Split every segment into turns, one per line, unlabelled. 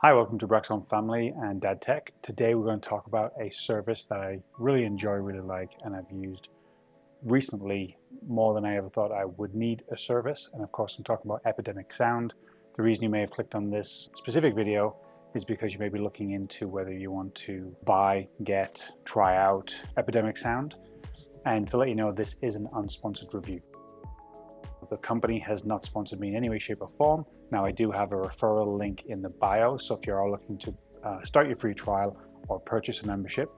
Hi, welcome to Braxton Family and Dad Tech. Today we're going to talk about a service that I really enjoy, really like, and I've used recently more than I ever thought I would need a service. And of course, I'm talking about Epidemic Sound. The reason you may have clicked on this specific video is because you may be looking into whether you want to buy, get, try out Epidemic Sound. And to let you know, this is an unsponsored review. The company has not sponsored me in any way, shape, or form. Now, I do have a referral link in the bio, so if you're all looking to start your free trial or purchase a membership,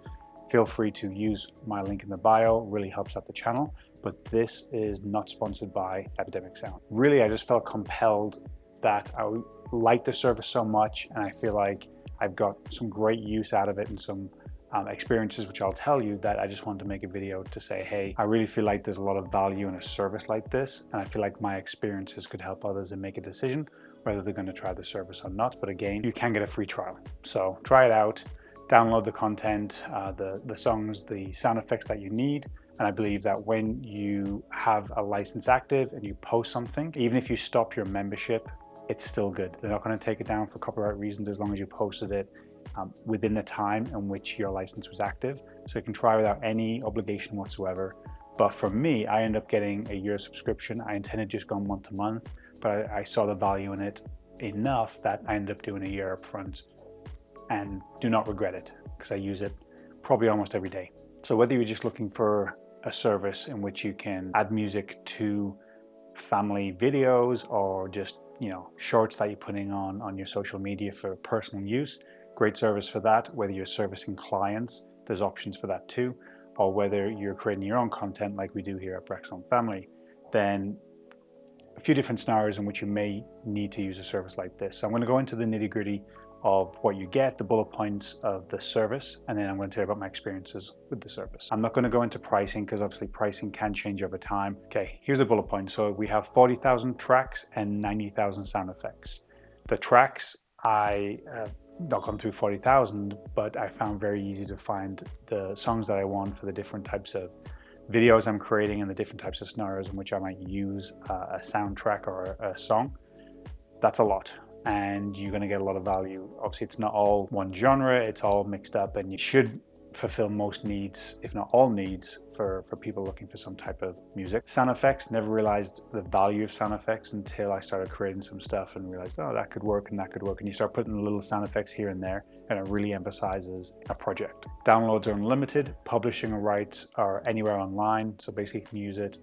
feel free to use my link in the bio. It really helps out the channel, but this is not sponsored by Epidemic Sound. Really, I just felt compelled that I like the service so much, and I feel like I've got some great use out of it and some experiences, which I'll tell you, that I just wanted to make a video to say, hey, I really feel like there's a lot of value in a service like this, and I feel like my experiences could help others and make a decision whether they're going to try the service or not. But again, you can get a free trial, so try it out, download the content, the songs, the sound effects that you need. And I believe that when you have a license active and you post something, even if you stop your membership, it's still good. They're not going to take it down for copyright reasons as long as you posted it within the time in which your license was active. So you can try without any obligation whatsoever. But for me, I ended up getting a year subscription. I intended just going month to month, but I saw the value in it enough that I ended up doing a year up front and do not regret it because I use it probably almost every day. So whether you're just looking for a service in which you can add music to family videos or just, shorts that you're putting on your social media for personal use, great service for that. Whether you're servicing clients, there's options for that too. Or whether you're creating your own content like we do here at Braxton Family, then a few different scenarios in which you may need to use a service like this. So I'm going to go into the nitty-gritty of what you get, the bullet points of the service, and then I'm going to tell you about my experiences with the service. I'm not going to go into pricing because obviously pricing can change over time. Okay, here's the bullet point. So we have 40,000 tracks and 90,000 sound effects. The tracks, I have not gone through 40,000, but I found very easy to find the songs that I want for the different types of videos I'm creating and the different types of scenarios in which I might use a soundtrack or a song. That's a lot, and you're going to get a lot of value. Obviously, it's not all one genre, it's all mixed up, and you should fulfill most needs, if not all needs, for people looking for some type of music. Sound effects, never realized the value of sound effects until I started creating some stuff and realized, oh, that could work and that could work. And you start putting little sound effects here and there, and it really emphasizes a project. Downloads are unlimited. Publishing rights are anywhere online, so basically you can use it.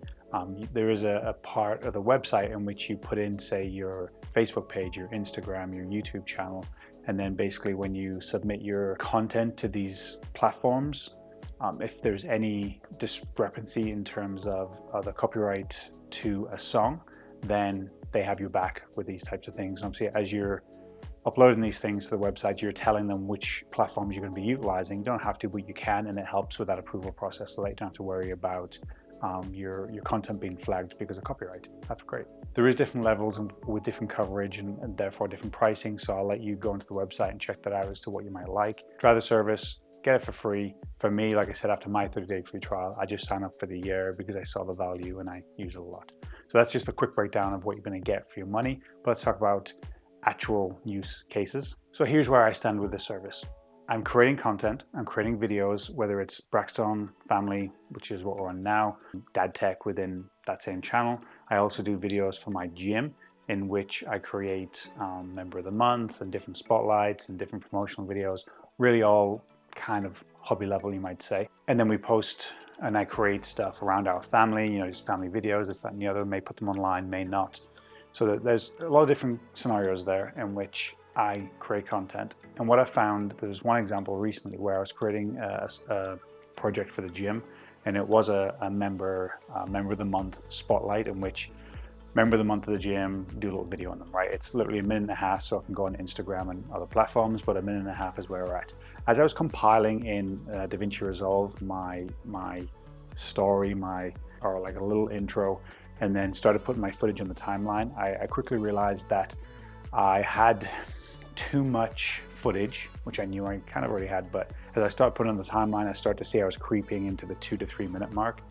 There is a part of the website in which you put in, say, your Facebook page, your Instagram, your YouTube channel, and then basically when you submit your content to these platforms, if there's any discrepancy in terms of the copyright to a song, then they have your back with these types of things. And obviously, as you're uploading these things to the website, you're telling them which platforms you're going to be utilizing. You don't have to, but you can, and it helps with that approval process so that you don't have to worry about your content being flagged because of copyright. That's great. There is different levels with different coverage and therefore different pricing, so I'll let you go into the website and check that out as to what you might like. Try the service, get it for free. For me, like I said, after my 30-day free trial, I just signed up for the year because I saw the value and I use it a lot. So that's just a quick breakdown of what you're going to get for your money. But let's talk about actual use cases. So here's where I stand with the service. I'm creating content, I'm creating videos, whether it's Braxton Family, which is what we're on now, Dad Tech within that same channel. I also do videos for my gym in which I create Member of the Month and different spotlights and different promotional videos, really all kind of hobby level, you might say. And then we post and I create stuff around our family, just family videos, this, that, and the other. May put them online, may not. So there's a lot of different scenarios there in which I create content. And what I found, there's one example recently where I was creating a project for the gym, and it was a member of the month spotlight in which member of the month of the gym do a little video on them, right? It's literally a minute and a half, so I can go on Instagram and other platforms, but a minute and a half is where we're at. As I was compiling in DaVinci Resolve my story, or like a little intro, and then started putting my footage on the timeline, I quickly realized that I had too much footage, which I knew I kind of already had, but as I started putting on the timeline, I started to see I was creeping into the 2 to 3 minute mark,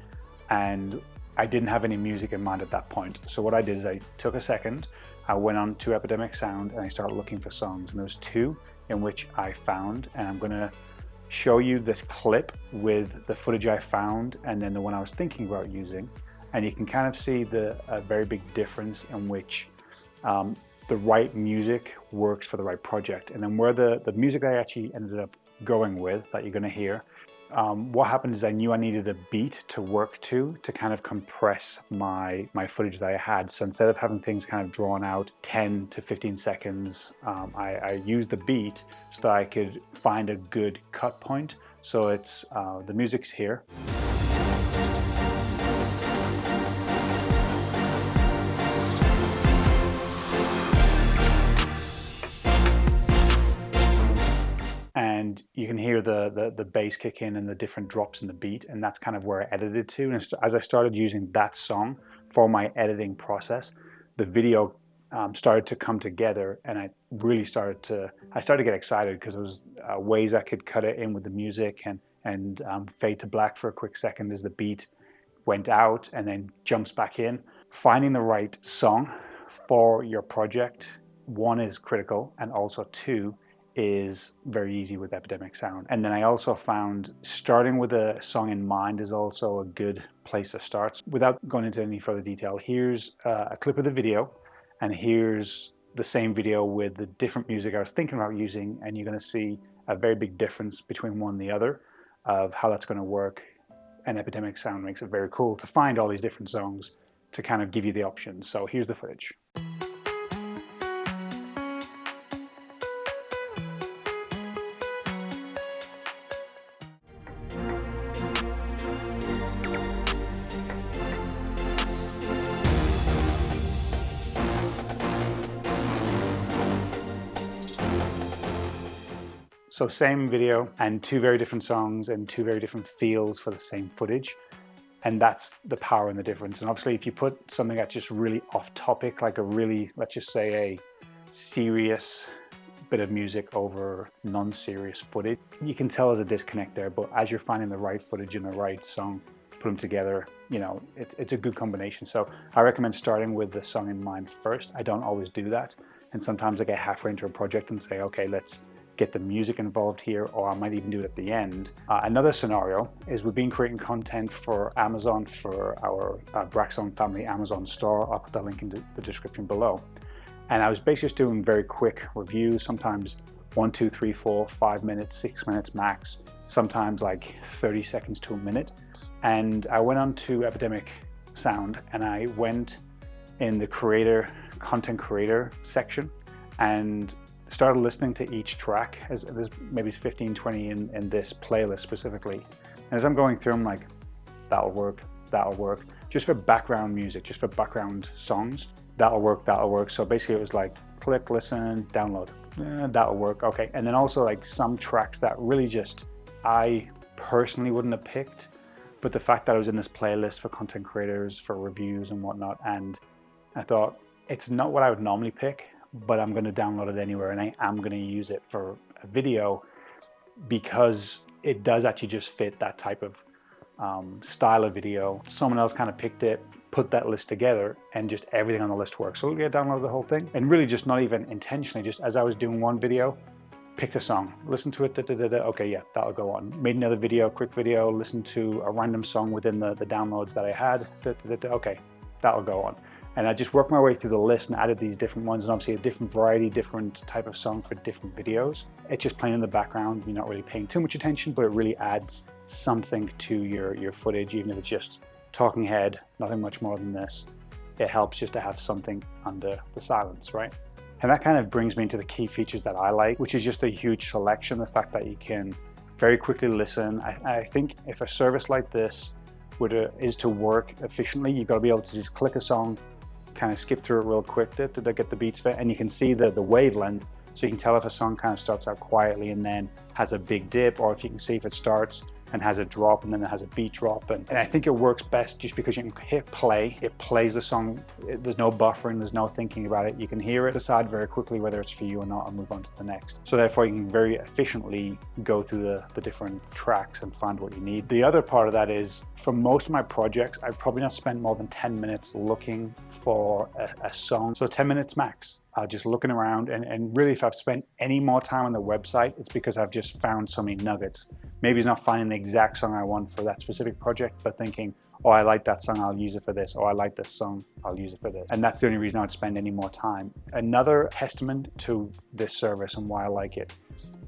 and I didn't have any music in mind at that point. So what I did is I took a second, I went on to Epidemic Sound and I started looking for songs, and there's two in which I found, and I'm gonna show you this clip with the footage I found and then the one I was thinking about using, and you can kind of see the very big difference in which the right music works for the right project. And then where the music I actually ended up going with that you're gonna hear, what happened is I knew I needed a beat to work to kind of compress my footage that I had. So instead of having things kind of drawn out 10 to 15 seconds, I used the beat so that I could find a good cut point. So it's the music's here. And you can hear the bass kick in and the different drops in the beat, and that's kind of where I edited to. And as I started using that song for my editing process, the video started to come together, and I really started to get excited because there was ways I could cut it in with the music and fade to black for a quick second as the beat went out and then jumps back in. Finding the right song for your project, one, is critical, and also two, is very easy with Epidemic Sound. And then I also found starting with a song in mind is also a good place to start. Without going into any further detail, here's a clip of the video, and here's the same video with the different music I was thinking about using, and you're gonna see a very big difference between one and the other of how that's gonna work. And Epidemic Sound makes it very cool to find all these different songs to kind of give you the options. So here's the footage. So same video and two very different songs and two very different feels for the same footage. And that's the power and the difference. And obviously if you put something that's just really off topic, like a really, let's just say a serious bit of music over non-serious footage, you can tell there's a disconnect there. But as you're finding the right footage and the right song, put them together, you know, it's a good combination. So I recommend starting with the song in mind first. I don't always do that. And sometimes I get halfway into a project and say, okay, let's get the music involved here, or I might even do it at the end. Another scenario is we've been creating content for Amazon for our Braxton family Amazon store. I'll put that link in the description below. And I was basically just doing very quick reviews, sometimes 1, 2, 3, 4, 5 minutes, 6 minutes max, sometimes like 30 seconds to a minute. And I went on to Epidemic Sound and I went in the content creator section and started listening to each track. There's maybe 15, 20 in this playlist specifically. And as I'm going through, I'm like, that'll work, just for background music, just for background songs, that'll work. So basically it was like, click, listen, download, that'll work, okay. And then also like some tracks that really just, I personally wouldn't have picked, but the fact that I was in this playlist for content creators, for reviews and whatnot, and I thought, it's not what I would normally pick, but I'm going to download it anywhere, and I am going to use it for a video because it does actually just fit that type of style of video. Someone else kind of picked it, put that list together, and just everything on the list works. So yeah, download the whole thing, and really just not even intentionally, just as I was doing one video, picked a song, listened to it, okay, yeah, that'll go on. Made another video, quick video, listened to a random song within the downloads that I had, okay, that'll go on. And I just worked my way through the list and added these different ones, and obviously a different variety, different type of song for different videos. It's just playing in the background, you're not really paying too much attention, but it really adds something to your footage, even if it's just talking head, nothing much more than this. It helps just to have something under the silence, right? And that kind of brings me into the key features that I like, which is just a huge selection, the fact that you can very quickly listen. I think if a service like this is to work efficiently, you've got to be able to just click a song, kind of skip through it real quick to get the beats fit, and you can see the wavelength, so you can tell if a song kind of starts out quietly and then has a big dip, or if you can see if it starts and has a drop, and then it has a beat drop. And I think it works best just because you can hit play, it plays the song, there's no buffering, there's no thinking about it. You can hear it, decide very quickly whether it's for you or not, and move on to the next. So therefore you can very efficiently go through the different tracks and find what you need. The other part of that is, for most of my projects, I've probably not spent more than 10 minutes looking for a song. So 10 minutes max. Just looking around, and really if I've spent any more time on the website, it's because I've just found so many nuggets. Maybe it's not finding the exact song I want for that specific project, but thinking, oh, I like that song, I'll use it for this, or I like this song, I'll use it for this. And that's the only reason I would spend any more time. Another testament to this service and why I like it,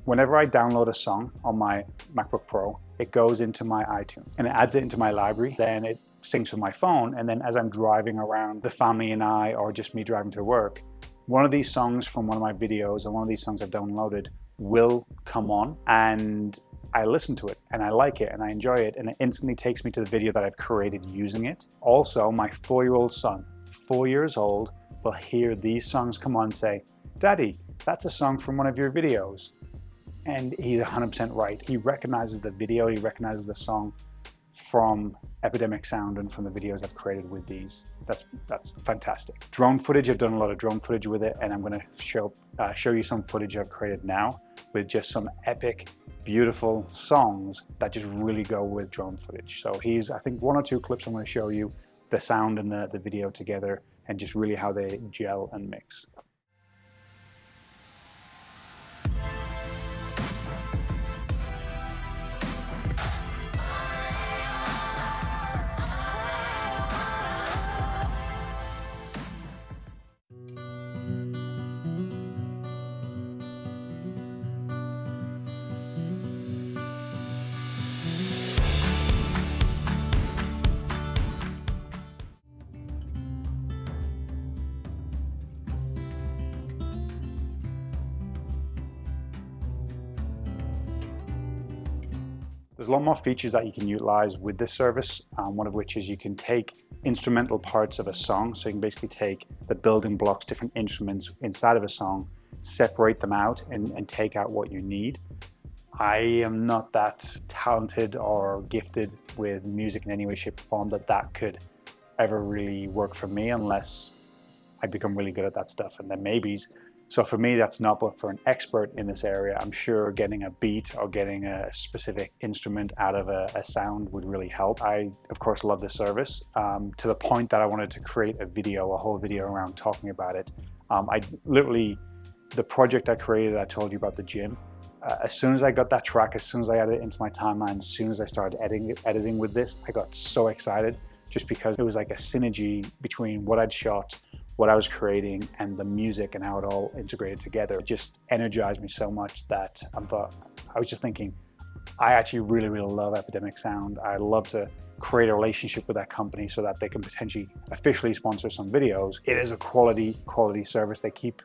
whenever I download a song on my MacBook Pro, it goes into my iTunes and it adds it into my library. Then it syncs with my phone, and then as I'm driving around, the family and I, or just me driving to work, one of these songs from one of my videos, or one of these songs I've downloaded, will come on, and I listen to it and I like it and I enjoy it, and it instantly takes me to the video that I've created using it. Also, my 4-year-old son, 4 years old, will hear these songs come on and say, "Daddy, that's a song from one of your videos." And he's 100% right. He recognizes the video, he recognizes the song from Epidemic Sound and from the videos I've created with these. That's fantastic. Drone footage, I've done a lot of drone footage with it, and I'm going to show you some footage I've created now with just some epic, beautiful songs that just really go with drone footage. So I think 1 or 2 clips I'm going to show you the sound and the video together, and just really how they gel and mix. There's a lot more features that you can utilize with this service, one of which is you can take instrumental parts of a song. So you can basically take the building blocks, different instruments inside of a song, separate them out and take out what you need. I am not that talented or gifted with music in any way, shape or form that could ever really work for me unless I become really good at that stuff, and then maybes. So for me, that's not, but for an expert in this area, I'm sure getting a beat or getting a specific instrument out of a sound would really help. I, of course, love this service to the point that I wanted to create a whole video around talking about it. The project I created, I told you about the gym. As soon as I got that track, as soon as I added it into my timeline, as soon as I started editing with this, I got so excited, just because it was like a synergy between what I'd shot, what I was creating, and the music and how it all integrated together. It just energized me so much that I was just thinking, I actually really, really love Epidemic Sound. I'd love to create a relationship with that company so that they can potentially officially sponsor some videos. It is a quality service. They keep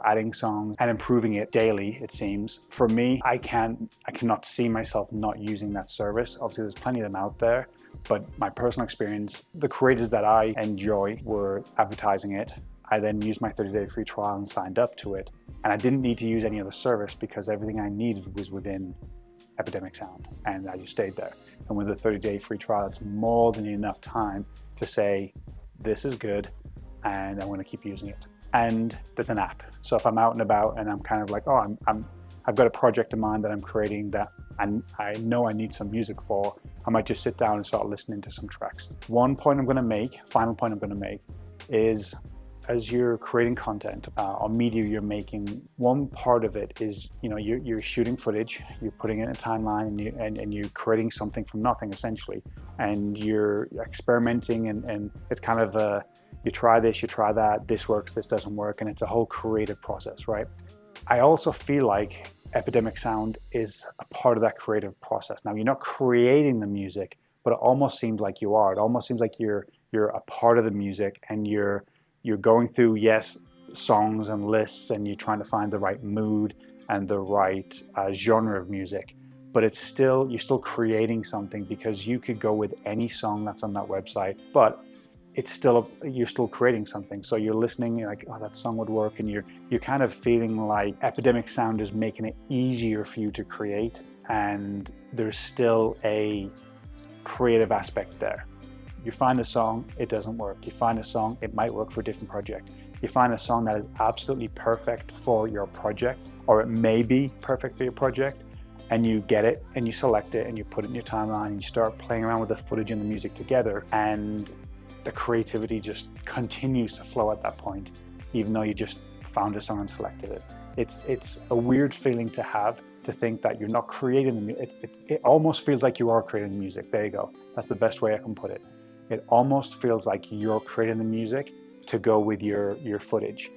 adding songs and improving it daily, it seems. For me, I cannot see myself not using that service. Obviously, there's plenty of them out there, but my personal experience, the creators that I enjoy were advertising it. I then used my 30-day free trial and signed up to it. And I didn't need to use any other service because everything I needed was within Epidemic Sound, and I just stayed there. And with a 30-day free trial, it's more than enough time to say, this is good, and I'm going to keep using it. And there's an app. So if I'm out and about and I'm kind of like, oh, I've got a project in mind that I'm creating that I know I need some music for, I might just sit down and start listening to some tracks. Final point I'm going to make is, as you're creating content or media you're making, one part of it is, you're shooting footage, you're putting it in a timeline, and you're creating something from nothing essentially, and you're experimenting, and it's kind of you try this, you try that, this works, this doesn't work, and it's a whole creative process, right? I also feel like Epidemic Sound is a part of that creative process. Now, you're not creating the music, but it almost seems like you are. It almost seems like you're a part of the music, and you're going through, yes, songs and lists, and you're trying to find the right mood and the right genre of music, but you're still creating something, because you could go with any song that's on that website, but you're still creating something. So you're listening, you're like, oh, that song would work, and you're kind of feeling like Epidemic Sound is making it easier for you to create and there's still a creative aspect there. You find a song, it doesn't work. You find a song, it might work for a different project. You find a song that is absolutely perfect for your project, or it may be perfect for your project, and you get it and you select it and you put it in your timeline and you start playing around with the footage and the music together, and the creativity just continues to flow at that point, even though you just found a song and selected it. It's a weird feeling to have, to think that you're not creating the music. It almost feels like you are creating the music. There you go. That's the best way I can put it. It almost feels like you're creating the music to go with your footage.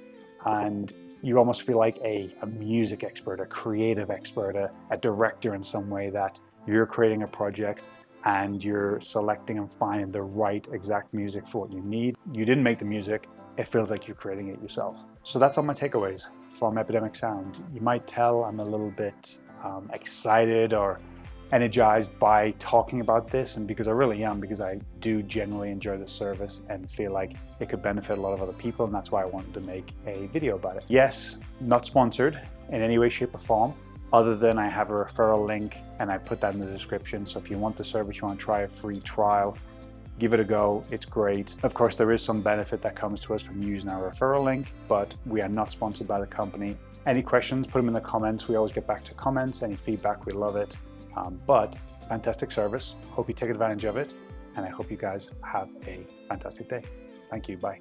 And you almost feel like a music expert, a creative expert, a director in some way, that you're creating a project and you're selecting and finding the right exact music for what you need. You didn't make the music. It feels like you're creating it yourself. So that's all my takeaways from Epidemic Sound. You might tell I'm a little bit excited or energized by talking about this, and because I really am, because I do genuinely enjoy the service and feel like it could benefit a lot of other people, and that's why I wanted to make a video about it. Yes, not sponsored in any way, shape or form, other than I have a referral link and I put that in the description. So if you want the service, you want to try a free trial, give it a go. It's great. Of course, there is some benefit that comes to us from using our referral link, but we are not sponsored by the company. Any questions, put them in the comments. We always get back to comments. Any feedback, we love it. But fantastic service. Hope you take advantage of it. And I hope you guys have a fantastic day. Thank you. Bye.